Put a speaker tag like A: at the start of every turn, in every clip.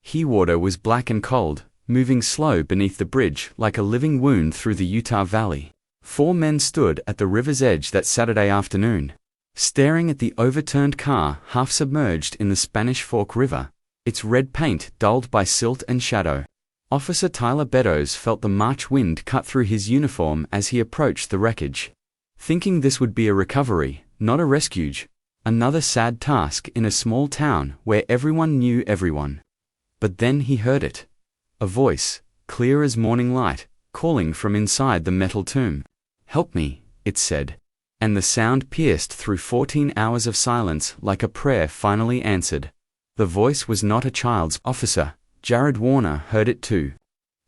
A: Hewater was black and cold, moving slow beneath the bridge like a living wound through the Utah Valley. 4 men stood at the river's edge that Saturday afternoon, staring at the overturned car half submerged in the Spanish Fork River, its red paint dulled by silt and shadow. Officer Tyler Beddoes felt the March wind cut through his uniform as he approached the wreckage. Thinking this would be a recovery, not a rescue, another sad task in a small town where everyone knew everyone. But then he heard it. A voice, clear as morning light, calling from inside the metal tomb. "Help me," it said. And the sound pierced through 14 hours of silence like a prayer finally answered. The voice was not a child's. Officer Jared Warner heard it too.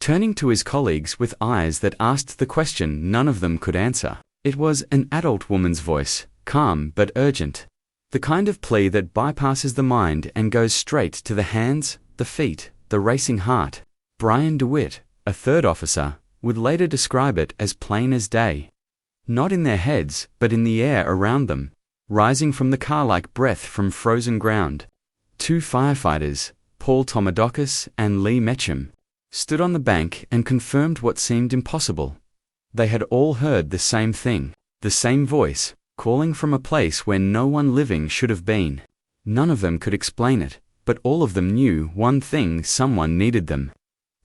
A: Turning to his colleagues with eyes that asked the question none of them could answer. It was an adult woman's voice, calm but urgent. The kind of plea that bypasses the mind and goes straight to the hands, the feet, the racing heart. Brian DeWitt, a third officer, would later describe it as plain as day. Not in their heads, but in the air around them, rising from the car like breath from frozen ground. 2 firefighters, Paul Tomodokis and Lee Metcham, stood on the bank and confirmed what seemed impossible. They had all heard the same thing, the same voice, calling from a place where no one living should have been. None of them could explain it, but all of them knew one thing: someone needed them.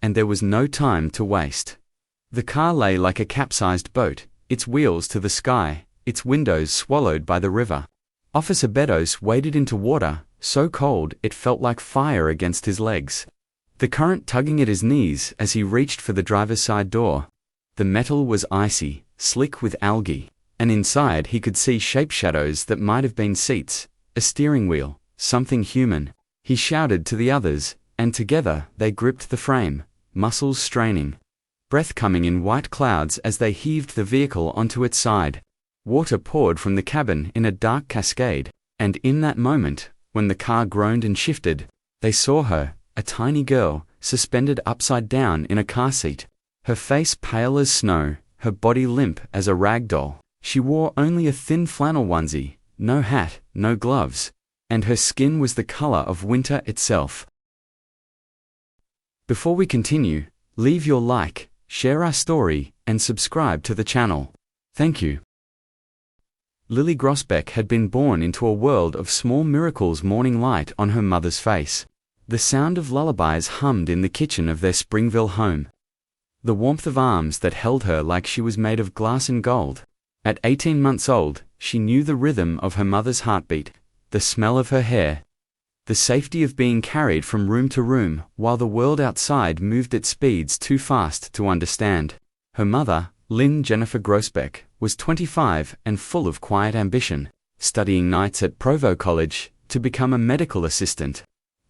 A: And there was no time to waste. The car lay like a capsized boat, its wheels to the sky, its windows swallowed by the river. Officer Beddoes waded into water, so cold it felt like fire against his legs, the current tugging at his knees as he reached for the driver's side door. The metal was icy, slick with algae, and inside he could see shape shadows that might have been seats, a steering wheel, something human. He shouted to the others, and together they gripped the frame, muscles straining, breath coming in white clouds as they heaved the vehicle onto its side. Water poured from the cabin in a dark cascade, and in that moment, when the car groaned and shifted, they saw her, a tiny girl, suspended upside down in a car seat, her face pale as snow, her body limp as a rag doll. She wore only a thin flannel onesie, no hat, no gloves, and her skin was the color of winter itself. Before we continue, leave your like, share our story, and subscribe to the channel. Thank you. Lily Grosbeck had been born into a world of small miracles, morning light on her mother's face. The sound of lullabies hummed in the kitchen of their Springville home. The warmth of arms that held her like she was made of glass and gold. At 18 months old, she knew the rhythm of her mother's heartbeat, the smell of her hair, the safety of being carried from room to room while the world outside moved at speeds too fast to understand. Her mother, Lynn Jennifer Grosbeck, was 25 and full of quiet ambition, studying nights at Provo College to become a medical assistant,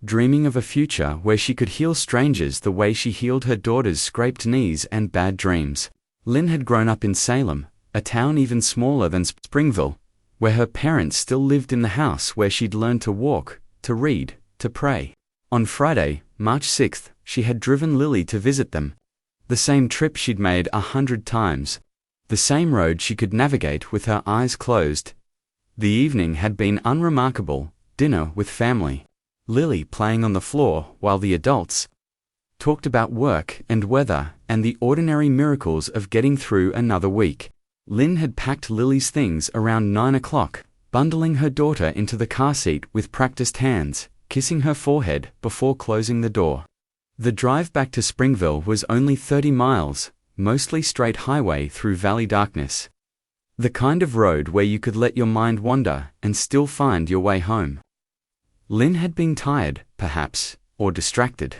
A: dreaming of a future where she could heal strangers the way she healed her daughter's scraped knees and bad dreams. Lynn had grown up in Salem, a town even smaller than Springville, where her parents still lived in the house where she'd learned to walk, to read, to pray. On Friday, March 6th, she had driven Lily to visit them. The same trip she'd made 100 times. The same road she could navigate with her eyes closed. The evening had been unremarkable, dinner with family, Lily playing on the floor while the adults talked about work and weather and the ordinary miracles of getting through another week. Lynn had packed Lily's things around 9 o'clock, bundling her daughter into the car seat with practiced hands, kissing her forehead before closing the door. The drive back to Springville was only 30 miles, mostly straight highway through valley darkness. The kind of road where you could let your mind wander and still find your way home. Lynn had been tired, perhaps, or distracted,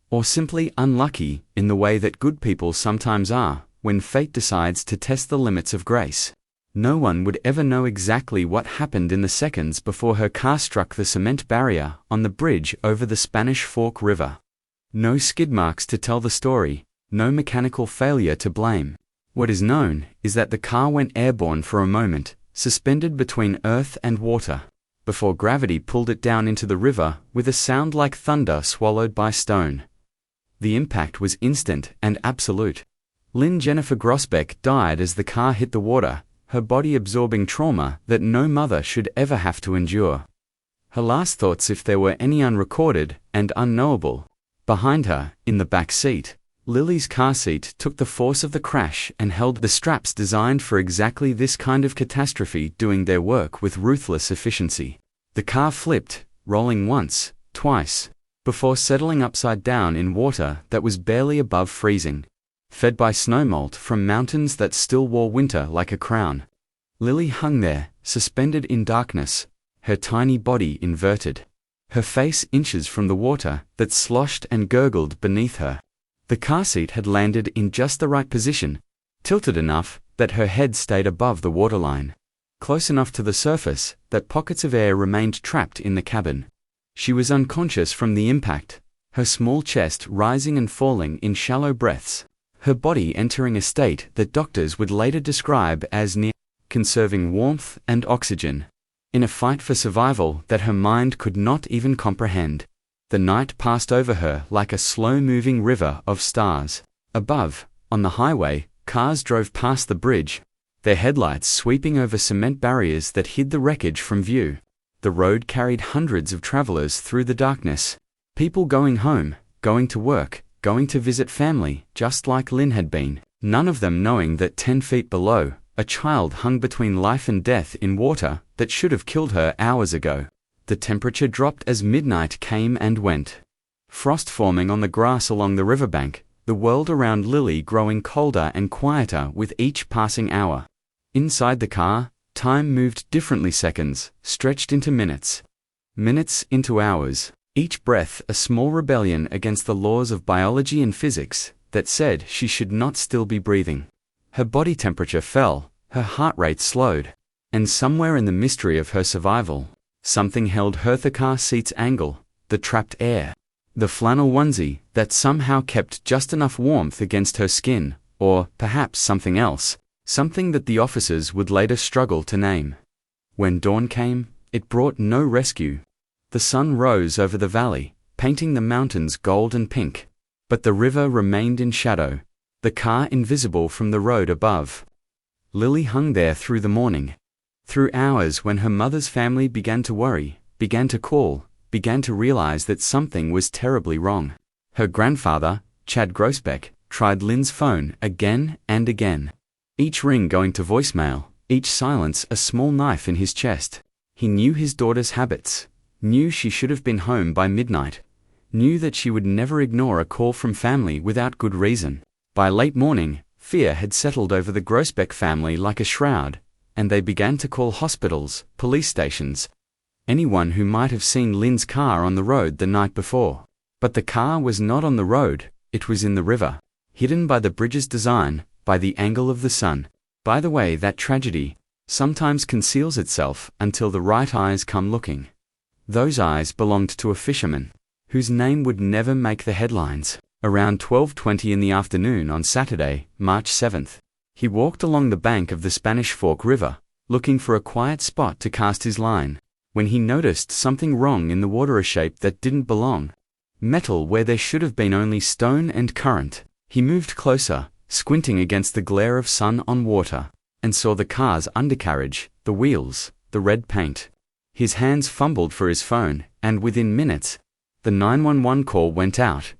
A: or simply unlucky in the way that good people sometimes are when fate decides to test the limits of grace. No one would ever know exactly what happened in the seconds before her car struck the cement barrier on the bridge over the Spanish Fork River. No skid marks to tell the story, no mechanical failure to blame. What is known is that the car went airborne for a moment, suspended between earth and water, before gravity pulled it down into the river with a sound like thunder swallowed by stone. The impact was instant and absolute. Lynn Jennifer Grosbeck died as the car hit the water, her body absorbing trauma that no mother should ever have to endure. Her last thoughts, if there were any unrecorded and unknowable, Behind her, in the back seat, Lily's car seat took the force of the crash and held the straps designed for exactly this kind of catastrophe doing their work with ruthless efficiency. The car flipped, rolling once, twice, before settling upside down in water that was barely above freezing, fed by snowmelt from mountains that still wore winter like a crown. Lily hung there, suspended in darkness, her tiny body inverted, her face inches from the water that sloshed and gurgled beneath her. The car seat had landed in just the right position, tilted enough that her head stayed above the waterline, close enough to the surface that pockets of air remained trapped in the cabin. She was unconscious from the impact, her small chest rising and falling in shallow breaths, her body entering a state that doctors would later describe as near conserving warmth and oxygen, in a fight for survival that her mind could not even comprehend. The night passed over her like a slow-moving river of stars. Above, on the highway, cars drove past the bridge, their headlights sweeping over cement barriers that hid the wreckage from view. The road carried hundreds of travelers through the darkness, people going home, going to work, going to visit family, just like Lynn had been, none of them knowing that 10 feet below, a child hung between life and death in water that should have killed her hours ago. The temperature dropped as midnight came and went. Frost forming on the grass along the riverbank, the world around Lily growing colder and quieter with each passing hour. Inside the car, time moved differently, seconds stretched into minutes. Minutes into hours. Each breath a small rebellion against the laws of biology and physics that said she should not still be breathing. Her body temperature fell, her heart rate slowed, and somewhere in the mystery of her survival, something held her the car seat's angle, the trapped air, the flannel onesie that somehow kept just enough warmth against her skin, or perhaps something else, something that the officers would later struggle to name. When dawn came, it brought no rescue. The sun rose over the valley, painting the mountains gold and pink, but the river remained in shadow, the car invisible from the road above. Lily hung there through the morning, through hours when her mother's family began to worry, began to call, began to realize that something was terribly wrong. Her grandfather, Chad Groesbeck, tried Lynn's phone again and again, each ring going to voicemail, each silence a small knife in his chest. He knew his daughter's habits, knew she should have been home by midnight, knew that she would never ignore a call from family without good reason. By late morning, fear had settled over the Groesbeck family like a shroud, and they began to call hospitals, police stations, anyone who might have seen Lynn's car on the road the night before. But the car was not on the road, it was in the river, hidden by the bridge's design, by the angle of the sun, by the way that tragedy sometimes conceals itself until the right eyes come looking. Those eyes belonged to a fisherman, whose name would never make the headlines. Around 12:20 in the afternoon on Saturday, March 7th, he walked along the bank of the Spanish Fork River, looking for a quiet spot to cast his line, when he noticed something wrong in the water, a shape that didn't belong. Metal where there should have been only stone and current. He moved closer, squinting against the glare of sun on water, and saw the car's undercarriage, the wheels, the red paint. His hands fumbled for his phone, and within minutes, the 911 call went out.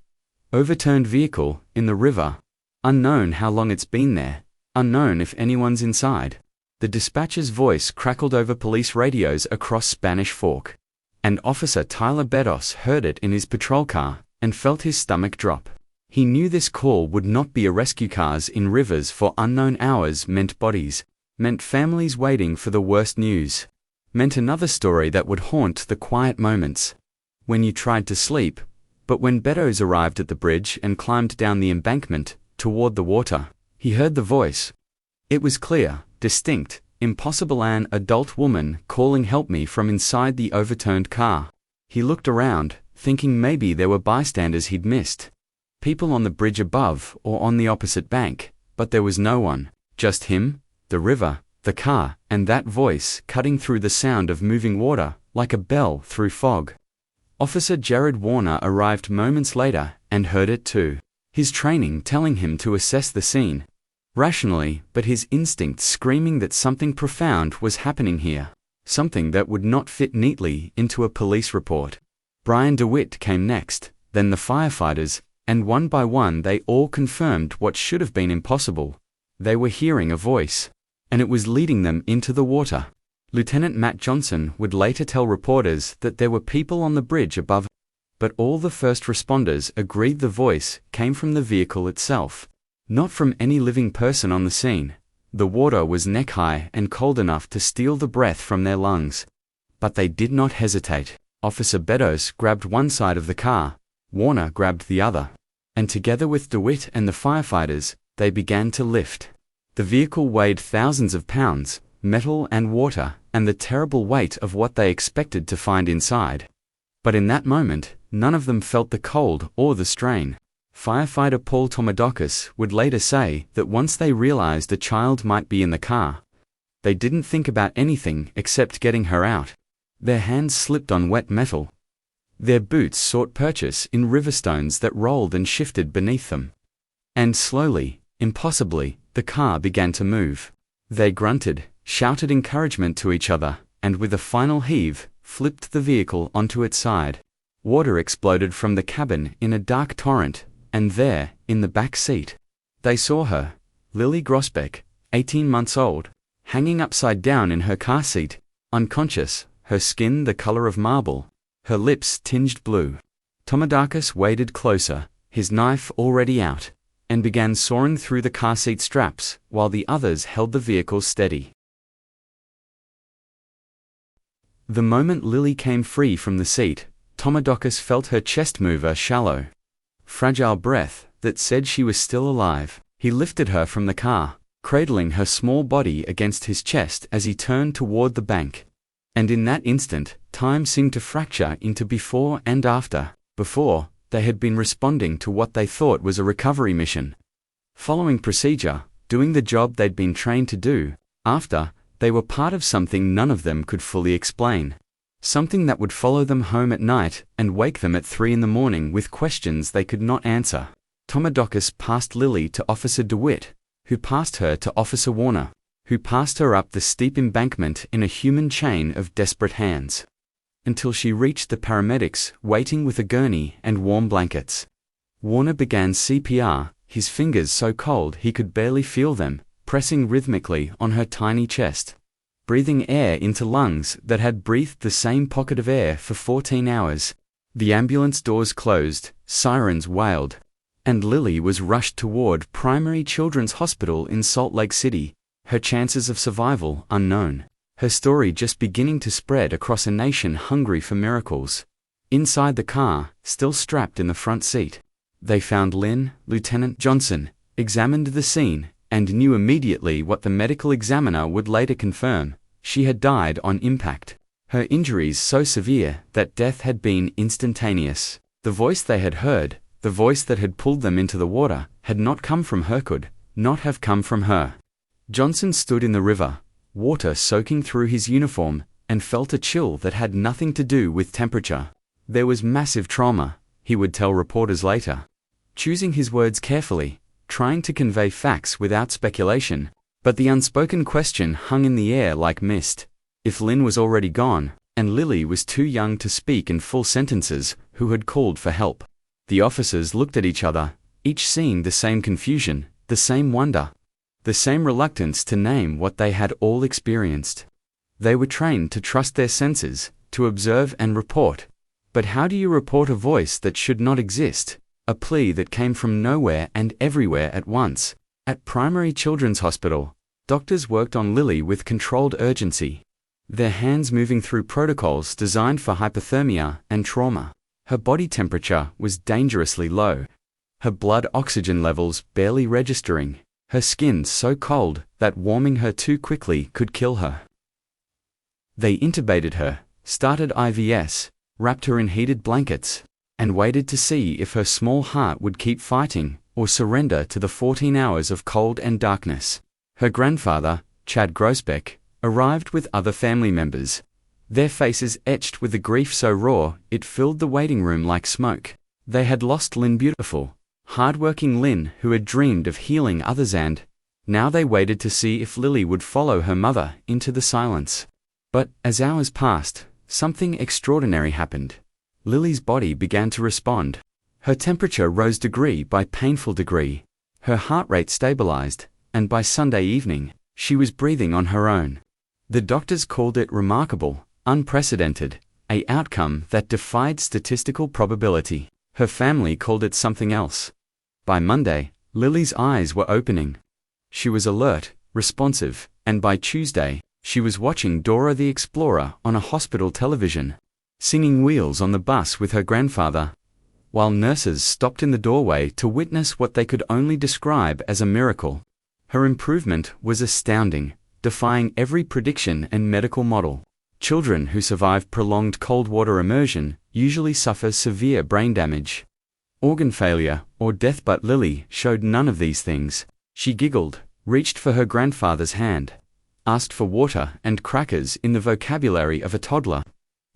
A: Overturned vehicle, in the river. Unknown how long it's been there. Unknown if anyone's inside. The dispatcher's voice crackled over police radios across Spanish Fork, and Officer Tyler Bedos heard it in his patrol car, and felt his stomach drop. He knew this call would not be a rescue. Cars in rivers for unknown hours meant bodies, meant families waiting for the worst news, meant another story that would haunt the quiet moments when you tried to sleep. But when Bedos arrived at the bridge and climbed down the embankment, toward the water, he heard the voice. It was clear, distinct, impossible, an adult woman calling help me from inside the overturned car. He looked around, thinking maybe there were bystanders he'd missed. People on the bridge above or on the opposite bank, but there was no one, just him, the river, the car, and that voice cutting through the sound of moving water, like a bell through fog. Officer Jared Warner arrived moments later and heard it too. His training telling him to assess the scene rationally, but his instincts screaming that something profound was happening here, something that would not fit neatly into a police report. Brian DeWitt came next, then the firefighters, and one by one they all confirmed what should have been impossible. They were hearing a voice, and it was leading them into the water. Lieutenant Matt Johnson would later tell reporters that there were people on the bridge above, but all the first responders agreed the voice came from the vehicle itself, not from any living person on the scene. The water was neck-high and cold enough to steal the breath from their lungs. But they did not hesitate. Officer Beddoes grabbed one side of the car, Warner grabbed the other, and together with DeWitt and the firefighters, they began to lift. The vehicle weighed thousands of pounds, metal and water, and the terrible weight of what they expected to find inside. But in that moment, none of them felt the cold or the strain. Firefighter Paul Tomodokis would later say that once they realized a child might be in the car, they didn't think about anything except getting her out. Their hands slipped on wet metal. Their boots sought purchase in river stones that rolled and shifted beneath them. And slowly, impossibly, the car began to move. They grunted, shouted encouragement to each other, and with a final heave, flipped the vehicle onto its side. Water exploded from the cabin in a dark torrent, and there, in the back seat, they saw her, Lily Grosbeck, 18 months old, hanging upside down in her car seat, unconscious, her skin the color of marble, her lips tinged blue. Tomodokis waded closer, his knife already out, and began sawing through the car seat straps while the others held the vehicle steady. The moment Lily came free from the seat, Tomodokis felt her chest move a shallow, fragile breath that said she was still alive. He lifted her from the car, cradling her small body against his chest as he turned toward the bank. And in that instant, time seemed to fracture into before and after. Before, they had been responding to what they thought was a recovery mission, following procedure, doing the job they'd been trained to do. After, they were part of something none of them could fully explain. Something that would follow them home at night and wake them at 3 in the morning with questions they could not answer. Tomodokis passed Lily to Officer DeWitt, who passed her to Officer Warner, who passed her up the steep embankment in a human chain of desperate hands, until she reached the paramedics waiting with a gurney and warm blankets. Warner began CPR, his fingers so cold he could barely feel them, pressing rhythmically on her tiny chest, breathing air into lungs that had breathed the same pocket of air for 14 hours. The ambulance doors closed, sirens wailed, and Lily was rushed toward Primary Children's Hospital in Salt Lake City, her chances of survival unknown, her story just beginning to spread across a nation hungry for miracles. Inside the car, still strapped in the front seat, they found Lynn. Lieutenant Johnson examined the scene and knew immediately what the medical examiner would later confirm: she had died on impact. Her injuries so severe that death had been instantaneous. The voice they had heard, the voice that had pulled them into the water, had not come from her, could not have come from her. Johnson stood in the river, water soaking through his uniform, and felt a chill that had nothing to do with temperature. There was massive trauma, he would tell reporters later, choosing his words carefully, trying to convey facts without speculation. But the unspoken question hung in the air like mist. If Lynn was already gone, and Lily was too young to speak in full sentences, who had called for help? The officers looked at each other, each seeing the same confusion, the same wonder, the same reluctance to name what they had all experienced. They were trained to trust their senses, to observe and report. But how do you report a voice that should not exist? A plea that came from nowhere and everywhere at once. At Primary Children's Hospital, doctors worked on Lily with controlled urgency, their hands moving through protocols designed for hypothermia and trauma. Her body temperature was dangerously low, her blood oxygen levels barely registering, her skin so cold that warming her too quickly could kill her. They intubated her, started IVs, wrapped her in heated blankets, and waited to see if her small heart would keep fighting or surrender to the 14 hours of cold and darkness. Her grandfather, Chad Grosbeck, arrived with other family members, their faces etched with the grief so raw it filled the waiting room like smoke. They had lost Lynn, beautiful, hard-working Lynn who had dreamed of healing others, and now they waited to see if Lily would follow her mother into the silence. But as hours passed, something extraordinary happened. Lily's body began to respond. Her temperature rose degree by painful degree. Her heart rate stabilized, and by Sunday evening, she was breathing on her own. The doctors called it remarkable, unprecedented, an outcome that defied statistical probability. Her family called it something else. By Monday, Lily's eyes were opening. She was alert, responsive, and by Tuesday, she was watching Dora the Explorer on a hospital television, singing Wheels on the bus with her grandfather, while nurses stopped in the doorway to witness what they could only describe as a miracle. Her improvement was astounding, defying every prediction and medical model. Children who survive prolonged cold water immersion usually suffer severe brain damage, organ failure, or death, but Lily showed none of these things. She giggled, reached for her grandfather's hand, asked for water and crackers in the vocabulary of a toddler,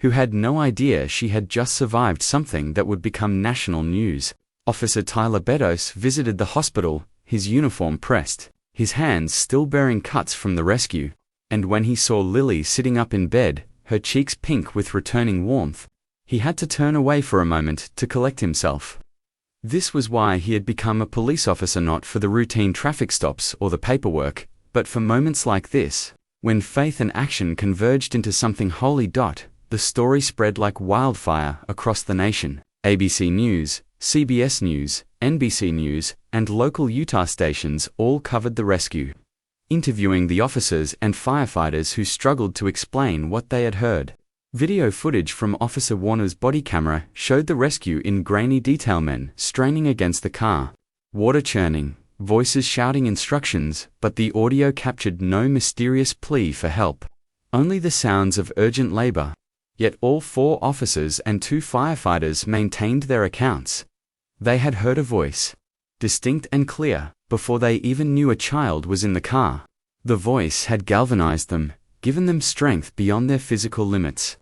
A: who had no idea she had just survived something that would become national news. Officer Tyler Beddoes visited the hospital, his uniform pressed, his hands still bearing cuts from the rescue, and when he saw Lily sitting up in bed, her cheeks pink with returning warmth, he had to turn away for a moment to collect himself. This was why he had become a police officer, not for the routine traffic stops or the paperwork, but for moments like this, when faith and action converged into something holy. The story spread like wildfire across the nation. ABC News, CBS News, NBC News, and local Utah stations all covered the rescue, interviewing the officers and firefighters who struggled to explain what they had heard. Video footage from Officer Warner's body camera showed the rescue in grainy detail, men straining against the car, water churning, voices shouting instructions, but the audio captured no mysterious plea for help, only the sounds of urgent labor. Yet all 4 officers and 2 firefighters maintained their accounts. They had heard a voice, distinct and clear, before they even knew a child was in the car. The voice had galvanized them, given them strength beyond their physical limits,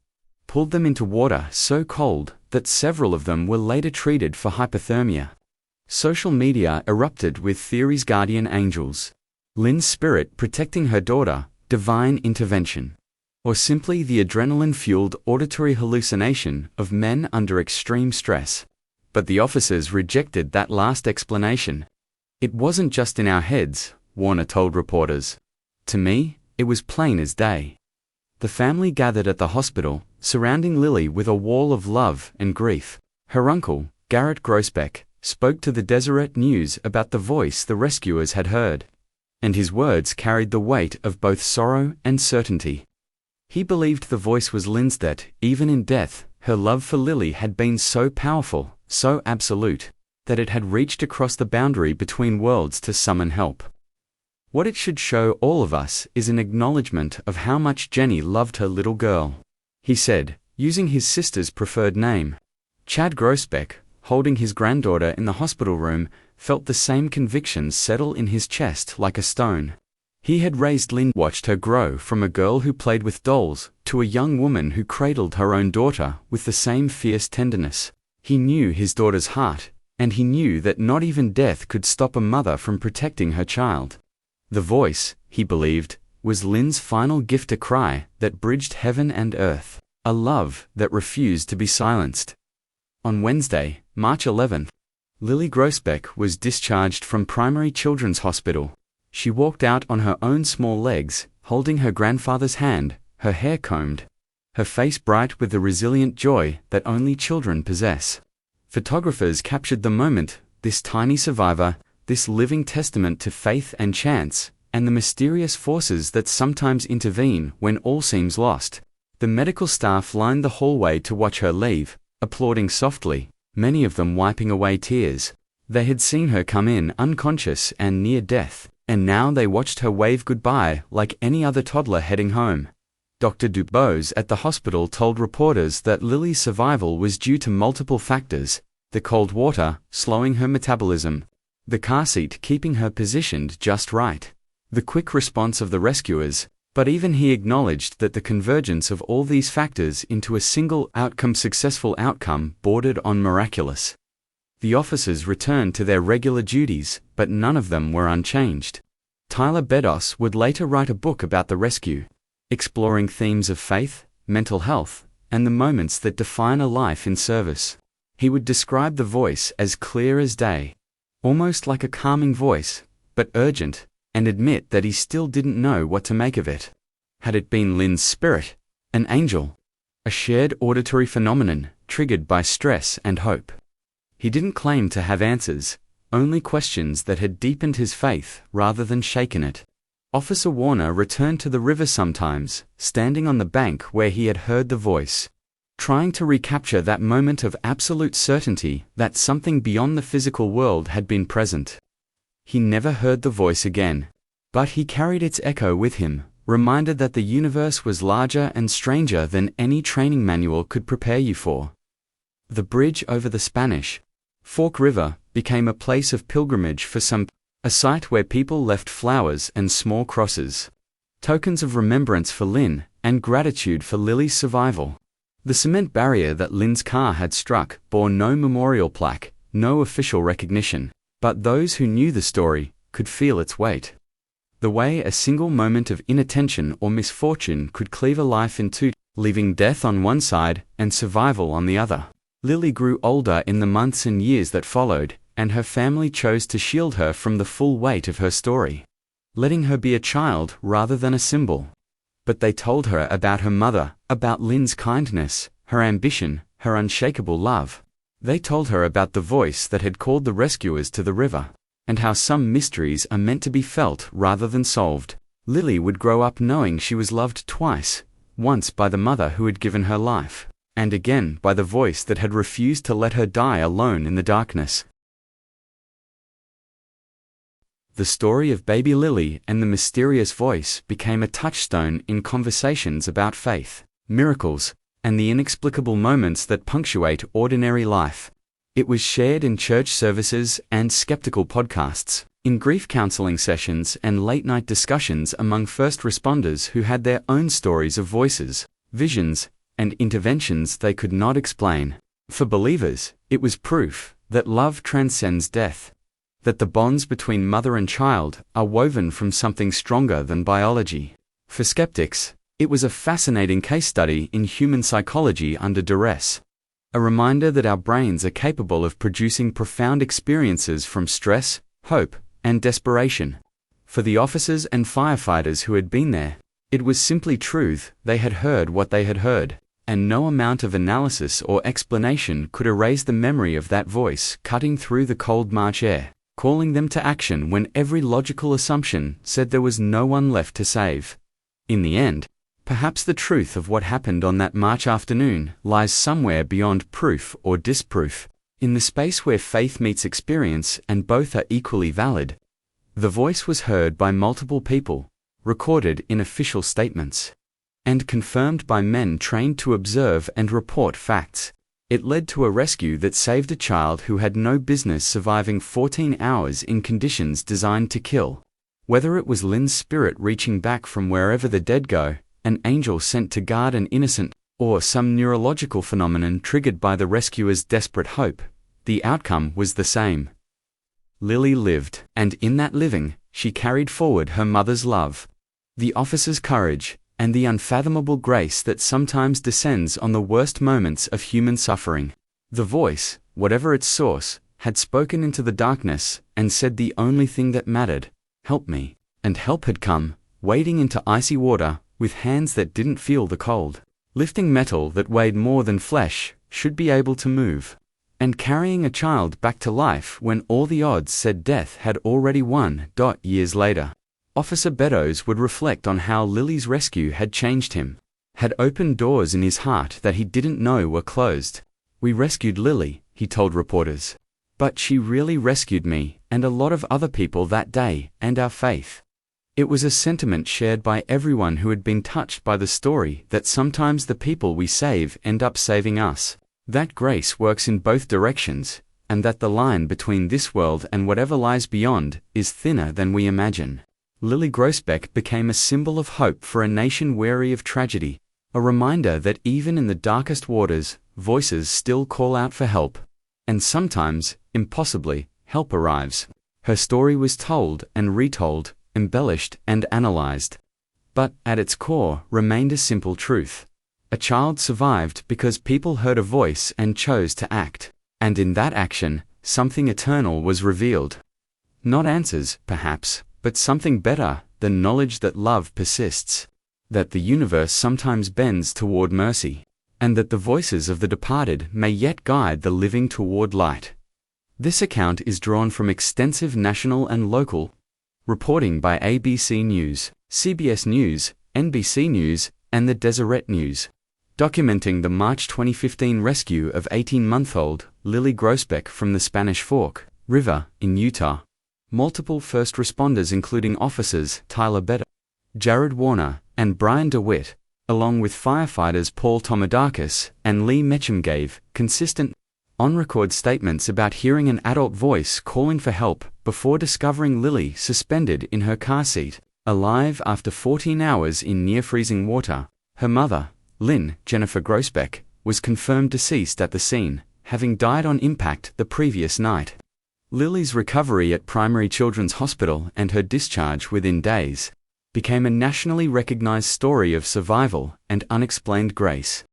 A: pulled them into water so cold that several of them were later treated for hypothermia. Social media erupted with theories: guardian angels, Lynn's spirit protecting her daughter, divine intervention, or simply the adrenaline-fueled auditory hallucination of men under extreme stress. But the officers rejected that last explanation. "It wasn't just in our heads," Warner told reporters. "To me, it was plain as day." The family gathered at the hospital, surrounding Lily with a wall of love and grief. Her uncle, Garrett Groesbeck, spoke to the Deseret News about the voice the rescuers had heard, and his words carried the weight of both sorrow and certainty. He believed the voice was Lynn's, that, even in death, her love for Lily had been so powerful, so absolute, that it had reached across the boundary between worlds to summon help. What it should show all of us is an acknowledgement of how much Jenny loved her little girl, he said, using his sister's preferred name. Chad Groesbeck, holding his granddaughter in the hospital room, felt the same convictions settle in his chest like a stone. He had raised Lynn, watched her grow from a girl who played with dolls to a young woman who cradled her own daughter with the same fierce tenderness. He knew his daughter's heart, and he knew that not even death could stop a mother from protecting her child. The voice, he believed, was Lynn's final gift, a cry that bridged heaven and earth, a love that refused to be silenced. On Wednesday, March 11th, Lily Groesbeck was discharged from Primary Children's Hospital. She walked out on her own small legs, holding her grandfather's hand, her hair combed, her face bright with the resilient joy that only children possess. Photographers captured the moment, this tiny survivor, this living testament to faith and chance, and the mysterious forces that sometimes intervene when all seems lost. The medical staff lined the hallway to watch her leave, applauding softly, many of them wiping away tears. They had seen her come in unconscious and near death, and now they watched her wave goodbye like any other toddler heading home. Dr. Dubose at the hospital told reporters that Lily's survival was due to multiple factors: the cold water slowing her metabolism, the car seat keeping her positioned just right, the quick response of the rescuers. But even he acknowledged that the convergence of all these factors into a single successful outcome bordered on miraculous. The officers returned to their regular duties, but none of them were unchanged. Tyler Beddoes would later write a book about the rescue, exploring themes of faith, mental health, and the moments that define a life in service. He would describe the voice as clear as day, almost like a calming voice, but urgent, and admit that he still didn't know what to make of it. Had it been Lynn's spirit, an angel, a shared auditory phenomenon triggered by stress and hope? He didn't claim to have answers, only questions that had deepened his faith rather than shaken it. Officer Warner returned to the river sometimes, standing on the bank where he had heard the voice, trying to recapture that moment of absolute certainty that something beyond the physical world had been present. He never heard the voice again, but he carried its echo with him, reminded that the universe was larger and stranger than any training manual could prepare you for. The bridge over the Spanish Fork River became a place of pilgrimage for some, a site where people left flowers and small crosses, tokens of remembrance for Lynn and gratitude for Lily's survival. The cement barrier that Lynn's car had struck bore no memorial plaque, no official recognition, but those who knew the story could feel its weight. The way a single moment of inattention or misfortune could cleave a life in two, leaving death on one side and survival on the other. Lily grew older in the months and years that followed, and her family chose to shield her from the full weight of her story, letting her be a child rather than a symbol. But they told her about her mother, about Lynn's kindness, her ambition, her unshakable love. They told her about the voice that had called the rescuers to the river, and how some mysteries are meant to be felt rather than solved. Lily would grow up knowing she was loved twice, once by the mother who had given her life, and again by the voice that had refused to let her die alone in the darkness. The story of baby Lily and the mysterious voice became a touchstone in conversations about faith, miracles, and the inexplicable moments that punctuate ordinary life. It was shared in church services and skeptical podcasts, in grief counseling sessions and late-night discussions among first responders who had their own stories of voices, visions, and interventions they could not explain. For believers, it was proof that love transcends death, that the bonds between mother and child are woven from something stronger than biology. For skeptics, it was a fascinating case study in human psychology under duress, a reminder that our brains are capable of producing profound experiences from stress, hope, and desperation. For the officers and firefighters who had been there, it was simply truth. They had heard what they had heard, and no amount of analysis or explanation could erase the memory of that voice cutting through the cold March air, calling them to action when every logical assumption said there was no one left to save. In the end, perhaps the truth of what happened on that March afternoon lies somewhere beyond proof or disproof, in the space where faith meets experience and both are equally valid. The voice was heard by multiple people, recorded in official statements, and confirmed by men trained to observe and report facts. It led to a rescue that saved a child who had no business surviving 14 hours in conditions designed to kill. Whether it was Lynn's spirit reaching back from wherever the dead go, an angel sent to guard an innocent, or some neurological phenomenon triggered by the rescuer's desperate hope, the outcome was the same. Lily lived, and in that living, she carried forward her mother's love, the officer's courage, and the unfathomable grace that sometimes descends on the worst moments of human suffering. The voice, whatever its source, had spoken into the darkness and said the only thing that mattered, "Help me." And help had come, wading into icy water, with hands that didn't feel the cold, lifting metal that weighed more than flesh, should be able to move, and carrying a child back to life when all the odds said death had already won. Years later, Officer Beddoes would reflect on how Lily's rescue had changed him, had opened doors in his heart that he didn't know were closed. "We rescued Lily," he told reporters, "but she really rescued me and a lot of other people that day and our faith." It was a sentiment shared by everyone who had been touched by the story that sometimes the people we save end up saving us, that grace works in both directions, and that the line between this world and whatever lies beyond is thinner than we imagine. Lily Groesbeck became a symbol of hope for a nation weary of tragedy, a reminder that even in the darkest waters, voices still call out for help. And sometimes, impossibly, help arrives. Her story was told and retold, embellished and analyzed, but at its core remained a simple truth. A child survived because people heard a voice and chose to act. And in that action, something eternal was revealed. Not answers, perhaps, but something better than knowledge that love persists, that the universe sometimes bends toward mercy, and that the voices of the departed may yet guide the living toward light. This account is drawn from extensive national and local reporting by ABC News, CBS News, NBC News, and the Deseret News, documenting the March 2015 rescue of 18-month-old Lily Groesbeck from the Spanish Fork River in Utah. Multiple first responders including officers Tyler Better, Jared Warner, and Brian DeWitt, along with firefighters Paul Tomodakis and Lee Mecham gave consistent, on-record statements about hearing an adult voice calling for help before discovering Lily suspended in her car seat, alive after 14 hours in near-freezing water. Her mother, Lynn Jennifer Groesbeck, was confirmed deceased at the scene, having died on impact the previous night. Lily's recovery at Primary Children's Hospital and her discharge within days became a nationally recognized story of survival and unexplained grace.